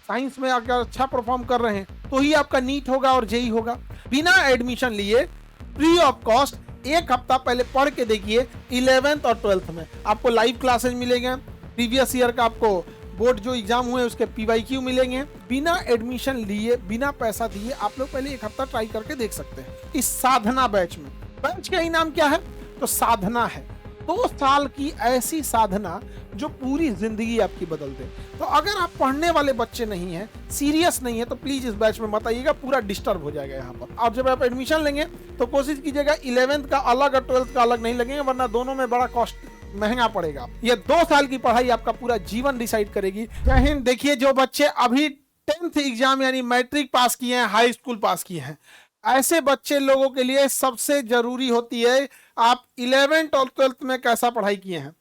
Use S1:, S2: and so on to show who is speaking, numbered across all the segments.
S1: Science में अगर अच्छा परफॉर्म कर रहे हैं तो ही आपका नीट होगा और जेई होगा। बिना एडमिशन लिए फ्री ऑफ कॉस्ट एक हफ्ता पहले पढ़ के देखिए। 11th और 12th में आपको लाइव क्लासेज मिलेंगे, प्रीवियस ईयर का आपको बोर्ड जो एग्जाम हुए उसके पीवाईक्यू मिलेंगे। बिना एडमिशन लिए बिना पैसा दिए आप लोग पहले एक हफ्ता ट्राई करके देख सकते हैं इस साधना बैच में। बैच का ही नाम क्या है? तो साधना है। 2 साल की ऐसी साधना जो पूरी जिंदगी आपकी बदल दे। तो अगर आप पढ़ने वाले बच्चे नहीं हैं, सीरियस नहीं है, तो प्लीज इस बैच में मत आइएगा, पूरा डिस्टर्ब हो जाएगा यहाँ पर। और जब आप एडमिशन लेंगे तो कोशिश कीजिएगा 11th का अलग और 12th का अलग नहीं लगेंगे, वरना दोनों में बड़ा कॉस्ट महंगा पड़ेगा। ये 2 साल की पढ़ाई आपका पूरा जीवन डिसाइड करेगी। जय हिंद। देखिए, जो बच्चे अभी 10th एग्जाम यानी मैट्रिक पास किए हैं, हाई स्कूल पास किए हैं, ऐसे बच्चे लोगों के लिए सबसे जरूरी होती है आप 11th और 12th में कैसा पढ़ाई किए हैं।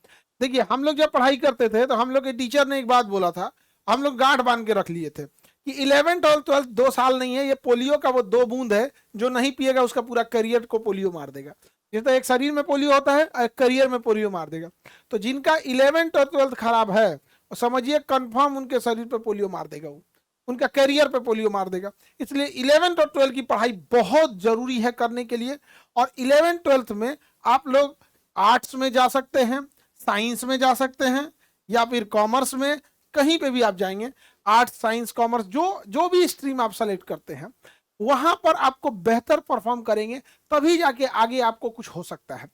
S1: देखिए, हम लोग जब पढ़ाई करते थे तो हम लोग के टीचर ने एक बात बोला था, हम लोग गांठ बांध के रख लिए थे कि 11th और 12th 2 साल नहीं है, ये पोलियो का वो 2 बूंद है, जो नहीं पिएगा उसका पूरा करियर को पोलियो मार देगा। जितना एक शरीर में पोलियो होता है, एक करियर में पोलियो मार देगा। तो जिनका 11th और 12th खराब है, समझिए कंफर्म उनके शरीर पे पोलियो मार देगा, वो उनका करियर पे पोलियो मार देगा। इसलिए 11th और 12th की पढ़ाई बहुत जरूरी है करने के लिए। और 11th 12th में आप लोग आर्ट्स में जा सकते हैं, साइंस में जा सकते हैं, या फिर कॉमर्स में, कहीं पे भी आप जाएंगे। आर्ट्स, साइंस, कॉमर्स, जो भी स्ट्रीम आप सेलेक्ट करते हैं, वहां पर आपको बेहतर परफॉर्म करेंगे, तभी जाके आगे आपको कुछ हो सकता है।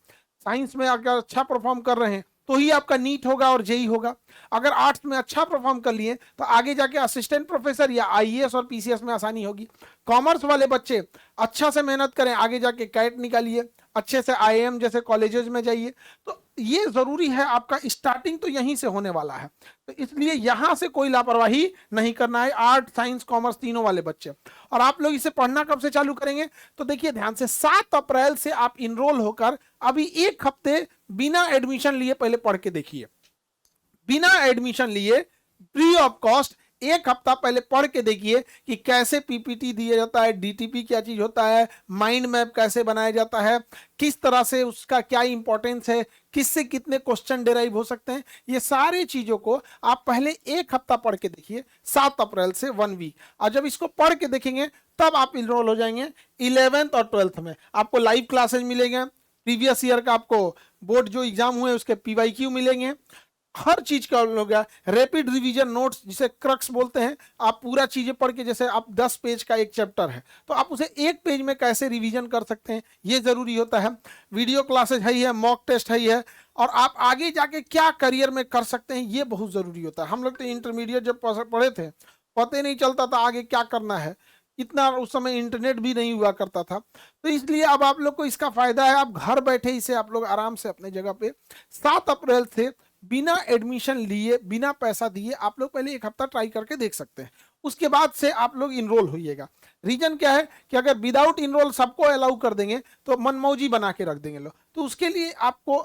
S1: साइंस में अगर अच्छा परफॉर्म कर रहे हैं तो ही आपका नीट होगा और जेई होगा। अगर आर्ट्स में अच्छा परफॉर्म कर लिए तो आगे जाके असिस्टेंट प्रोफेसर या आईएएस और पीसीएस में आसानी होगी। कॉमर्स वाले बच्चे अच्छा से मेहनत करें, आगे जाके कैट निकालिए, अच्छे से आईएएम जैसे कॉलेजेस में जाइए। तो ये जरूरी है, आपका स्टार्टिंग तो यहीं से होने वाला है। तो इसलिए यहां से कोई लापरवाही नहीं करना है, आर्ट, साइंस, कॉमर्स तीनों वाले बच्चे। और आप लोग इसे पढ़ना कब से चालू करेंगे? तो देखिए ध्यान से, 7 अप्रैल से आप इनरोल होकर अभी 1 हफ्ते बिना एडमिशन लिए पहले पढ़ के देखिए। बिना एडमिशन लिए फ्री ऑफ कॉस्ट 1 हफ्ता पहले पढ़ के देखिए कि कैसे पीपीटी दिया जाता है, डीटीपी क्या चीज होता है, माइंड मैप कैसे बनाया जाता है, किस तरह से उसका क्या इंपॉर्टेंस है, किससे कितने क्वेश्चन डिराइव हो सकते हैं। ये सारी चीजों को आप पहले 1 हफ्ता पढ़ के देखिए, 7 अप्रैल से 1 वीक। और जब इसको पढ़ के देखेंगे तब आप इनरोल हो जाएंगे 11th और 12th में। आपको लाइव क्लासेज मिलेंगे, प्रीवियस ईयर का आपको बोर्ड जो एग्जाम हुए उसके पीवाईक्यू मिलेंगे, हर चीज का हो गया। रैपिड रिवीजन नोट्स जिसे क्रक्स बोलते हैं, आप पूरा चीजें पढ़ के, जैसे आप 10 पेज का एक चैप्टर है तो आप उसे 1 पेज में कैसे रिवीजन कर सकते हैं, ये जरूरी होता है। वीडियो क्लासेज है, मॉक टेस्ट है, और आप आगे जाके क्या करियर में कर सकते हैं ये बहुत जरूरी होता है। हम लोग तो इंटरमीडिएट जब पढ़े थे, पता ही नहीं चलता था आगे क्या करना है, इतना उस समय इंटरनेट भी नहीं हुआ करता था। तो इसलिए अब आप लोग को इसका फायदा है, आप घर बैठे इसे आप लोग आराम से अपने जगह पे 7 अप्रैल से बिना एडमिशन लिए बिना पैसा दिए आप लोग पहले 1 हफ्ता ट्राई करके देख सकते हैं। उसके बाद से आप लोग इनरोल होइएगा। रीजन क्या है कि अगर विदाउट इनरोल सबको अलाउ कर देंगे तो मनमौजी बना के रख देंगे लोग। तो उसके लिए आपको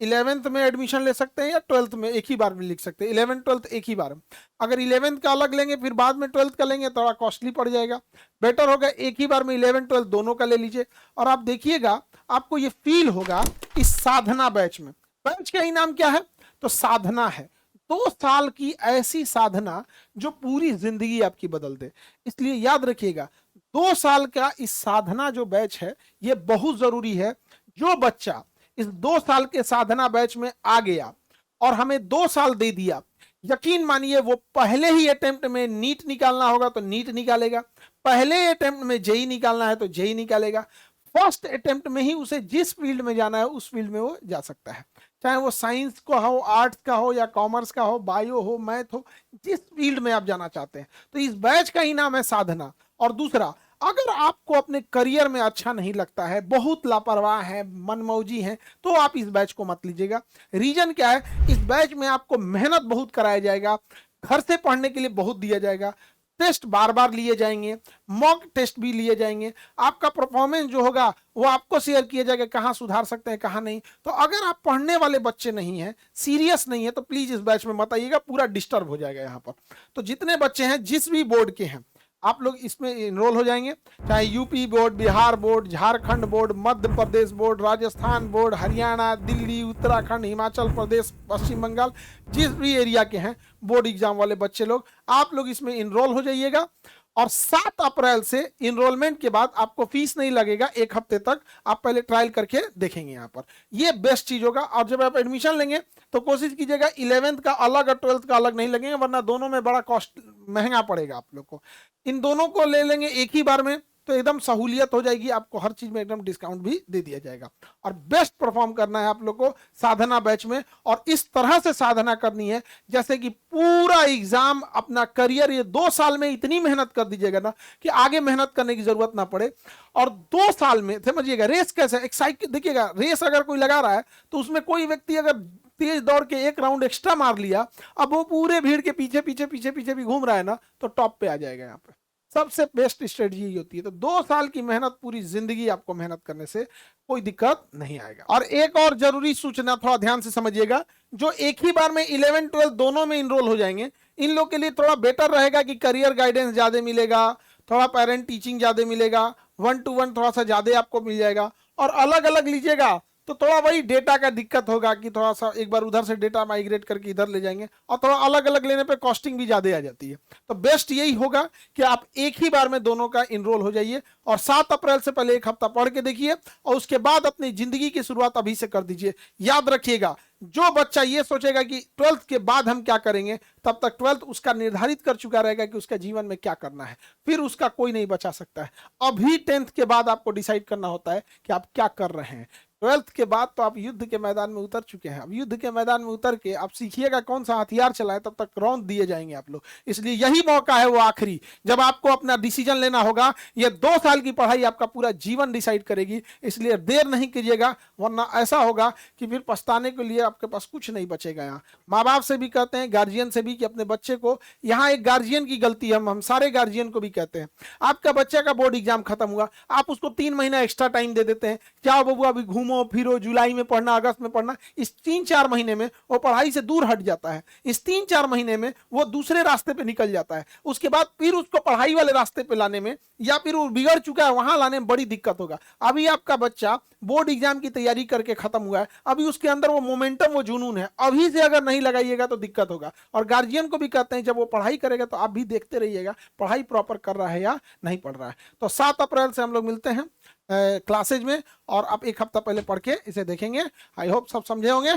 S1: 11th में एडमिशन ले सकते हैं या 12th में एक ही बार में लिख सकते हैं। 11th 12th एक ही बार में। अगर 11th का अलग लेंगे फिर बाद में 12th का लेंगे थोड़ा कॉस्टली पड़ जाएगा। बेटर होगा एक ही बार में 11th 12th दोनों का ले लीजिए। और आप देखिएगा आपको ये फील होगा इस साधना बैच में। बैच का ही नाम क्या है? तो साधना है। 2 साल की ऐसी साधना जो पूरी जिंदगी आपकी बदल दे। इसलिए याद रखिएगा 2 साल का इस साधना जो बैच है ये बहुत जरूरी है। जो बच्चा इस 2 साल के साधना बैच में आ गया और हमें 2 साल दे दिया, यकीन मानिए वो पहले ही अटेम्प्ट में नीट निकालना होगा तो नीट निकालेगा, पहले अटेम्प्ट में जेई निकालना है तो जेई निकालेगा, फर्स्ट अटेम्प्ट में ही उसे जिस फील्ड में जाना है उस फील्ड में वो जा सकता है। चाहे वो साइंस का हो, आर्ट्स का हो, या कॉमर्स का हो, बायो हो, मैथ हो, जिस फील्ड में आप जाना चाहते हैं। तो इस बैच का ही नाम है साधना। और दूसरा, अगर आपको अपने करियर में अच्छा नहीं लगता है, बहुत लापरवाह है, मनमौजी है, तो आप इस बैच को मत लीजिएगा। रीजन क्या है? इस बैच में आपको मेहनत बहुत कराया जाएगा, घर से पढ़ने के लिए बहुत दिया जाएगा, टेस्ट बार बार लिए जाएंगे, मॉक टेस्ट भी लिए जाएंगे, आपका परफॉर्मेंस जो होगा वो आपको शेयर किया जाएगा, कहाँ सुधार सकते हैं कहाँ नहीं। तो अगर आप पढ़ने वाले बच्चे नहीं हैं, सीरियस नहीं है, तो प्लीज इस बैच में मत आइएगा, पूरा डिस्टर्ब हो जाएगा यहाँ पर। तो जितने बच्चे हैं जिस भी बोर्ड के हैं आप लोग इसमें इनरोल हो जाएंगे, चाहे UP board, Bihar board, Jharkhand board, Madhya Pradesh board, Rajasthan board, Haryana, Delhi, Uttarakhand, Himachal Pradesh, Paschim Bengal, जिस भी एरिया के हैं बोर्ड एग्जाम वाले बच्चे लोग, आप लोग इसमें इनरोल हो जाइएगा। और 7 अप्रैल से इनरोलमेंट के बाद आपको फीस नहीं लगेगा, 1 हफ्ते तक आप पहले ट्रायल करके देखेंगे यहाँ पर, ये बेस्ट चीज होगा। और जब आप एडमिशन लेंगे तो कोशिश कीजिएगा 11th का अलग और 12th का अलग नहीं लगेंगे, वरना दोनों में बड़ा कॉस्ट महंगा पड़ेगा आप लोग को। इन दोनों को ले लेंगे एक ही बार में तो एकदम सहूलियत हो जाएगी, आपको हर चीज में एकदम डिस्काउंट भी दे दिया जाएगा। और बेस्ट परफॉर्म करना है आप लोग को साधना बैच में, और इस तरह से साधना करनी है जैसे कि पूरा एग्जाम अपना करियर ये 2 साल में इतनी मेहनत कर दीजिएगा ना कि आगे मेहनत करने की जरूरत ना पड़े। और 2 साल में समझिएगा रेस कैसे, एक साइकिल देखिएगा, रेस अगर कोई लगा रहा है तो उसमें कोई व्यक्ति अगर तेज दौड़ के 1 राउंड एक्स्ट्रा मार लिया, अब वो पूरे भीड़ के पीछे पीछे पीछे पीछे भी घूम रहा है ना, तो टॉप पे आ जाएगा। यहाँ पे सबसे बेस्ट स्ट्रेटजी यही होती है। तो 2 साल की मेहनत, पूरी जिंदगी आपको मेहनत करने से कोई दिक्कत नहीं आएगा। और एक और जरूरी सूचना थोड़ा ध्यान से समझिएगा, जो एक ही बार में 11 12 दोनों में इनरोल हो जाएंगे, इन लोग के लिए थोड़ा बेटर रहेगा कि करियर गाइडेंस ज्यादा मिलेगा, थोड़ा पेरेंट टीचिंग ज्यादा मिलेगा, 1 to 1 थोड़ा सा ज्यादा आपको मिल जाएगा। और अलग अलग लीजिएगा तो थोड़ा वही डेटा का दिक्कत होगा कि थोड़ा सा एक बार उधर से डेटा माइग्रेट करके इधर ले जाएंगे, और थोड़ा अलग अलग लेने पे कॉस्टिंग भी ज्यादा आ जाती है। तो बेस्ट यही होगा कि आप एक ही बार में दोनों का इनरोल हो जाइए, और 7 अप्रैल से पहले 1 हफ्ता पढ़ के देखिए, और उसके बाद अपनी जिंदगी की शुरुआत अभी से कर दीजिए। याद रखिएगा, जो बच्चा ये सोचेगा कि 12th के बाद हम क्या करेंगे, तब तक 12th उसका निर्धारित कर चुका रहेगा कि उसका जीवन में क्या करना है, फिर उसका कोई नहीं बचा सकता है। अभी 10th के बाद आपको डिसाइड करना होता है कि आप क्या कर रहे हैं। 12th के बाद तो आप युद्ध के मैदान में उतर चुके हैं, अब युद्ध के मैदान में उतर के आप सीखिएगा कौन सा हथियार चलाएं, तब तक रौंद दिए जाएंगे आप लोग। इसलिए यही मौका है वो आखिरी, जब आपको अपना डिसीजन लेना होगा। ये 2 साल की पढ़ाई आपका पूरा जीवन डिसाइड करेगी, इसलिए देर नहीं कीजिएगा, वरना ऐसा होगा कि फिर पछताने के लिए आपके पास कुछ नहीं बचेगा। यहाँ माँ बाप से भी कहते हैं, गार्जियन से भी, कि अपने बच्चे को, यहाँ एक गार्जियन की गलती है, हम सारे गार्जियन को भी कहते हैं, आपका बच्चा का बोर्ड एग्जाम खत्म हुआ, आप उसको 3 महीना एक्स्ट्रा टाइम दे देते हैं, क्या बबुआ अभी घूमो फिरो, जुलाई में पढ़ना, अगस्त में पढ़ना। इस 3-4 महीने में वो पढ़ाई से दूर हट जाता है, इस 3-4 महीने में वो दूसरे रास्ते पे निकल जाता है। उसके बाद फिर उसको पढ़ाई वाले रास्ते पे लाने में, या फिर वो बिगड़ चुका है वहां लाने में बड़ी दिक्कत होगा। अभी आपका बच्चा बोर्ड एग्जाम की तैयारी करके खत्म हुआ है, अभी उसके अंदर वो मोमेंटम, वो जुनून है, अभी से अगर नहीं लगाइएगा तो दिक्कत होगा। और गार्जियन को भी कहते हैं, जब वो पढ़ाई करेगा तो आप भी देखते रहिएगा पढ़ाई प्रॉपर कर रहा है या नहीं पढ़ रहा है। तो 7 अप्रैल से हम लोग मिलते हैं क्लासेज में, और आप 1 हफ्ता पहले पढ़ के इसे देखेंगे। आई होप सब समझे होंगे।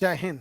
S1: जय हिंद।